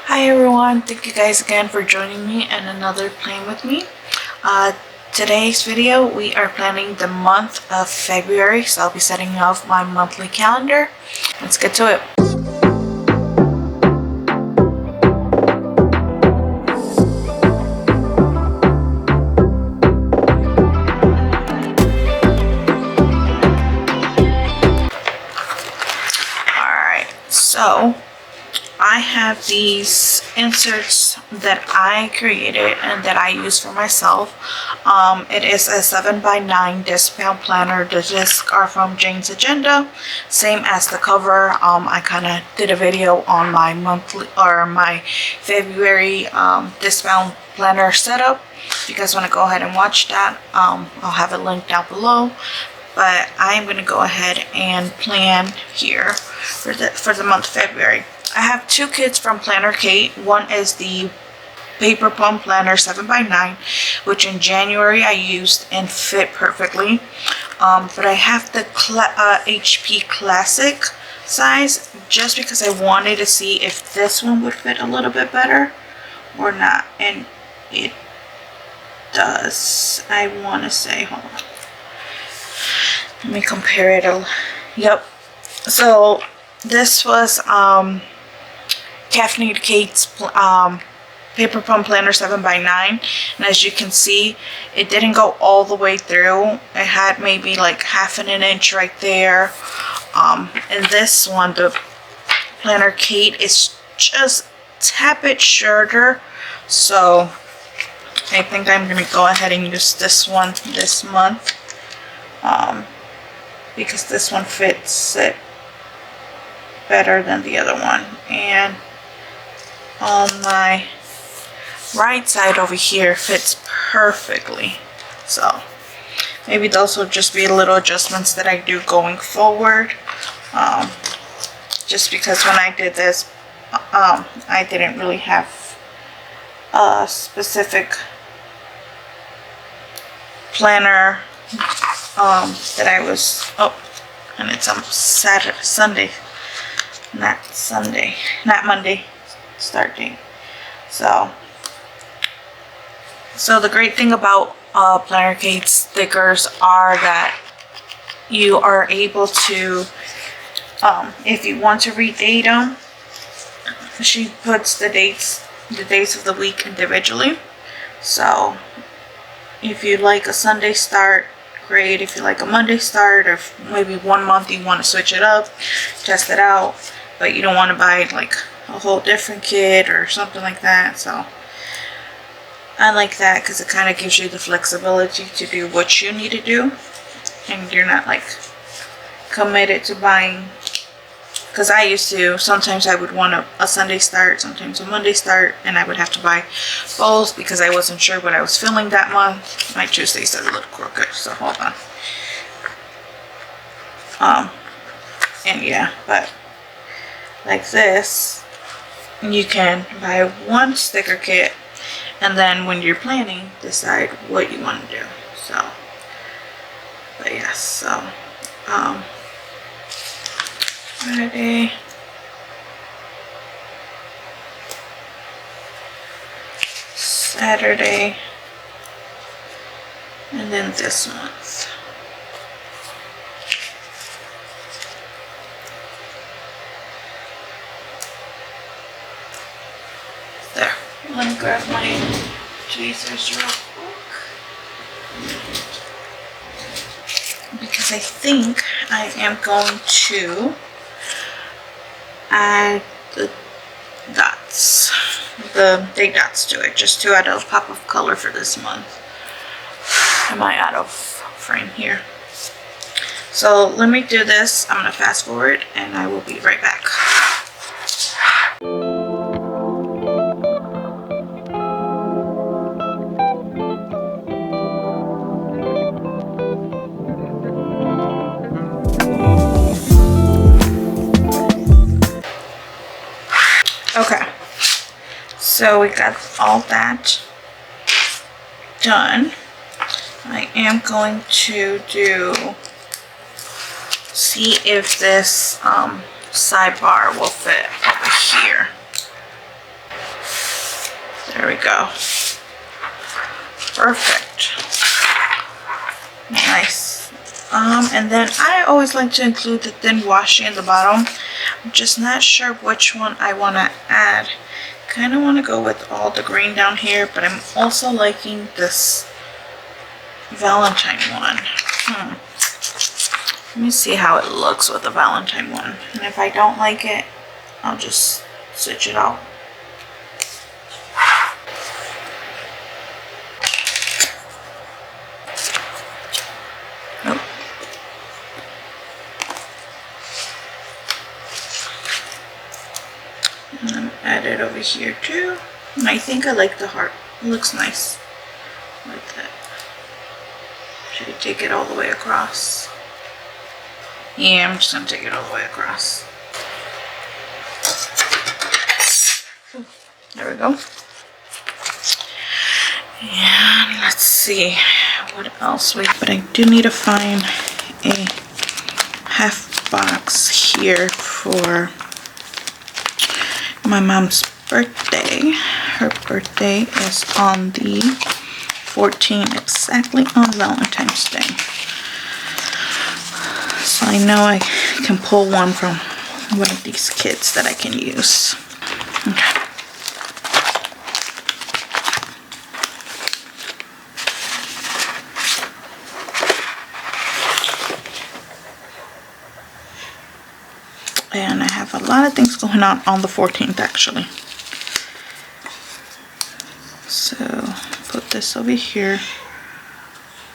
Hi everyone, thank you guys again for joining me in another Plan With Me. Today's video we are planning the month of February, so I'll be setting off my monthly calendar. Let's get to it. Alright, so I have these inserts that I created and that I use for myself. It is a 7x9 Discbound planner. The discs are from Jane's Agenda, same as the cover. I kind of did a video on my monthly or my February Discbound planner setup. If you guys want to go ahead and watch that, I'll have a link down below. But I am going to go ahead and plan here for the month of February. I have two kits from Planner Kate. One is the Paper Plum Planner 7x9, which in January I used and fit perfectly. But I have the HP Classic size just because I wanted to see if this one would fit a little bit better or not. And it does. I want to say, hold on. Let me compare it. Yep. So this was Caffeinated Kate's Paper Plum Planner 7x9, and as you can see, it didn't go all the way through. It had maybe like half an inch right there. And this one, the Planner Kate, is just a tad bit shorter. So I think I'm gonna go ahead and use this one this month. Because this one fits it better than the other one. And on my right side over here fits perfectly. So maybe those will just be little adjustments that I do going forward. Just because when I did this, I didn't really have a specific planner that I was, and it's on Sunday, not Monday start date. So the great thing about Planner Kate's stickers are that you are able to, if you want to redate them, she puts the days of the week individually. So if you like a Sunday start, great. If you like a Monday start, or maybe 1 month you want to switch it up, test it out, but you don't want to buy like a whole different kit or something like that. So I like that because it kind of gives you the flexibility to do what you need to do, and you're not like committed to buying. Because I used to, sometimes I would want a Sunday start, sometimes a Monday start, and I would have to buy both because I wasn't sure what I was feeling that month. My Tuesdays are a little crooked, so hold on. And yeah, but like this, you can buy one sticker kit, and then when you're planning, decide what you want to do. So, but yes, so, Friday, Saturday, and then this month. There. Let me grab my tweezers real quick, because I think I am going to add the dots, the big dots to it, just to add a pop of color for this month. Am I out of frame here? So let me do this. I'm gonna fast forward and I will be right back. Okay, so we got all that done. I am going to see if this sidebar will fit over here. There we go. Perfect. Nice. And then I always like to include the thin washi in the bottom. I'm just not sure which one I want to add. Kind of want to go with all the green down here, but I'm also liking this Valentine one. Let me see how it looks with the Valentine one. And if I don't like it, I'll just switch it out. And then add it over here too. And I think I like the heart. It looks nice. Like that. Should I take it all the way across? Yeah, I'm just gonna take it all the way across. There we go. And let's see what else but I do need to find a half box here for my mom's birthday. Her birthday is on the 14th, exactly on Valentine's Day. So I know I can pull one from one of these kits that I can use. Okay. And I have a lot of things going on the 14th actually. So put this over here,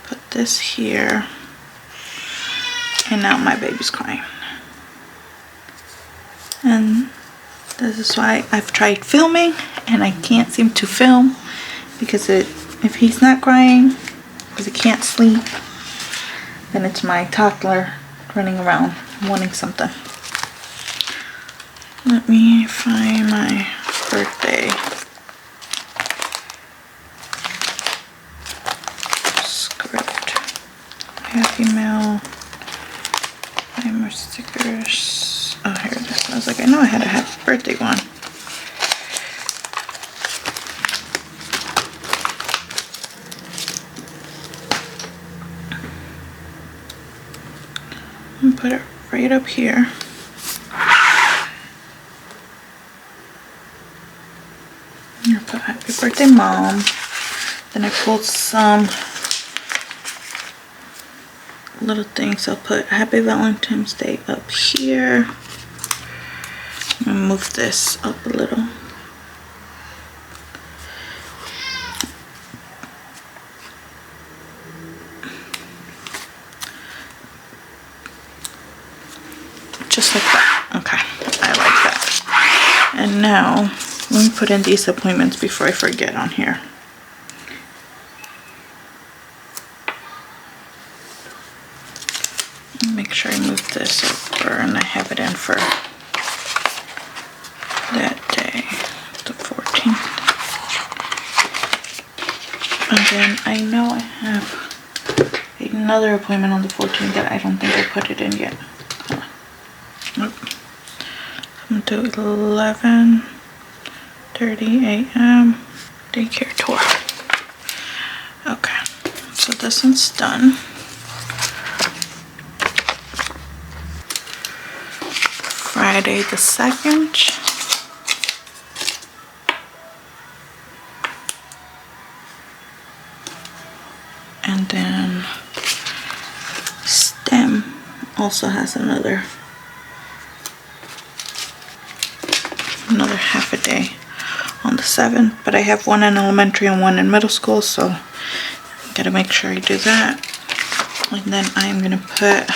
put this here, and now my baby's crying. And this is why I've tried filming and I can't seem to film, because if he's not crying because he can't sleep, then it's my toddler running around wanting something. Let me find my birthday script. Happy mail. More stickers. Oh, here it is. I was like, I know I had a happy birthday one. And put it right up here. I put happy birthday mom. Then I pulled some little things. I'll put happy Valentine's Day up here. I'm gonna move this up a little. Just like that. Okay, I like that. And now let me put in these appointments before I forget on here. Make sure I move this over and I have it in for that day, the 14th. And then I know I have another appointment on the 14th that I don't think I put it in yet. Hold on. Nope. I'm gonna do 11:30 a.m. daycare tour. Okay, so this one's done. Friday the 2nd. And then STEM also has another half a day on the 7th, but I have one in elementary and one in middle school, so I gotta make sure I do that. And then I'm gonna put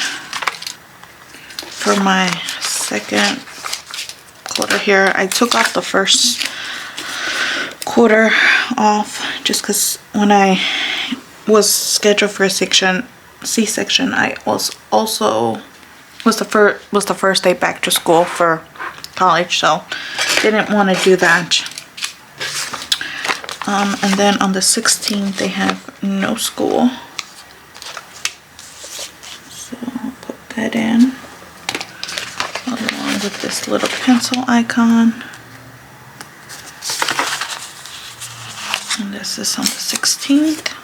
for my second quarter here, I took off the first quarter off just because when I was scheduled for a C-section, I was the first day back to school for college, so didn't want to do that. And then on the 16th they have no school, so I'll put that in along with this little pencil icon. This is on the 16th.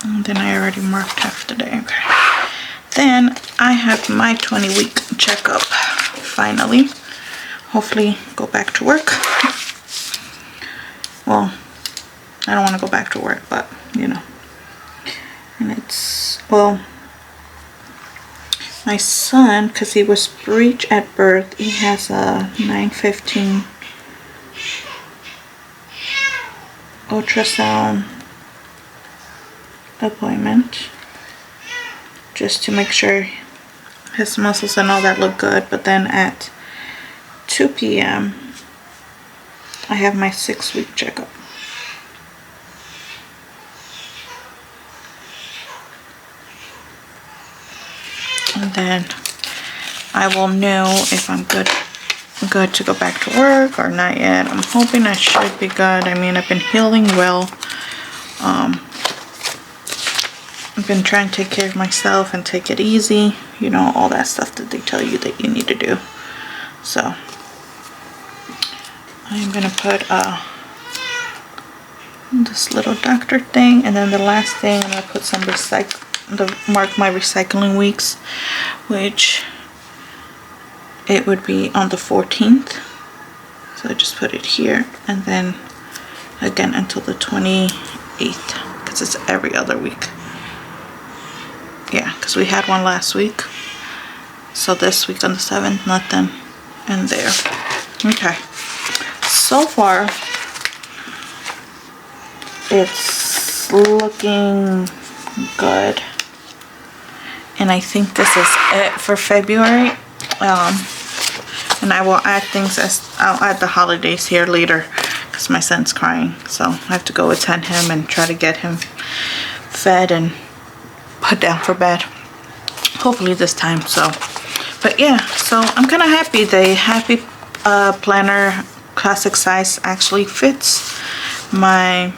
And then I already marked half the day. Okay. Then I have my 20-week checkup finally. Hopefully go back to work. Well, I don't want to go back to work, but you know. And it's, well, my son, because he was breech at birth, he has a 9:15 ultrasound appointment just to make sure his muscles and all that look good. But then at 2 p.m. I have my 6-week checkup. And then I will know if I'm good to go back to work or not yet. I'm hoping I should be good. I mean, I've been healing well. I've been trying to take care of myself and take it easy. You know, all that stuff that they tell you that you need to do. So I'm gonna put this little doctor thing, and then the last thing I'm gonna put some mark my recycling weeks, which it would be on the 14th. So I just put it here, and then again until the 28th, because it's every other week. Yeah, because we had one last week. So this week on the 7th, nothing in there. Okay. So far, it's looking good. And I think this is it for February. And I will add things I'll add the holidays here later because my son's crying. So I have to go attend him and try to get him fed and put down for bed. Hopefully this time. So, but yeah, so I'm kind of happy. The Happy Planner Classic size actually fits my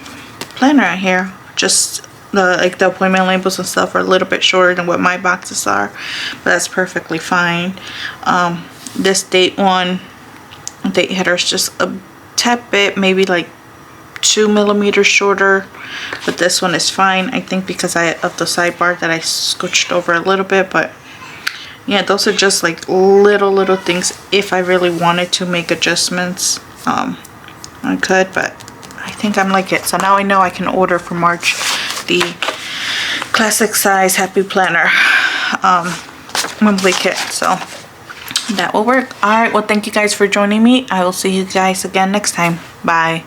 planner here. Just the appointment labels and stuff are a little bit shorter than what my boxes are, but that's perfectly fine. This date header is just a tad bit, maybe like 2 millimeters shorter, but this one is fine. I think because of the sidebar that I scooched over a little bit. But yeah, those are just like little things. If I really wanted to make adjustments, I could, but I think I'm like it. So now I know I can order for March the classic size Happy Planner monthly kit. So that will work. All right, well, thank you guys for joining me. I will see you guys again next time. Bye.